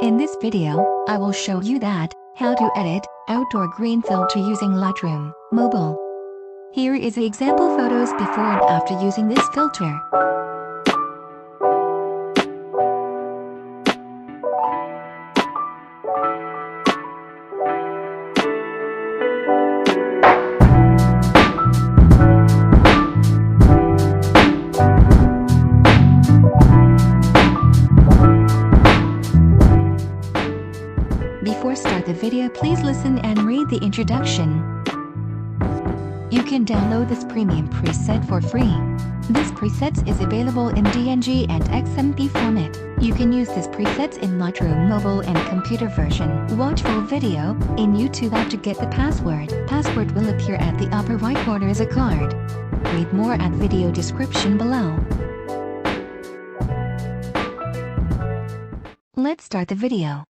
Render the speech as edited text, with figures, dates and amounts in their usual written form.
In this video, I will show you that how to edit outdoor green filter using Lightroom Mobile. Here is the example photos before and after using this filter. Before start the video, please listen and read the introduction. You can download this premium preset for free. This preset is available in DNG and XMP format. You can use this preset in Lightroom mobile and computer version. Watch full video in YouTube app to get the password. Password will appear at the upper right corner as a card. Read more at video description below. Let's start the video.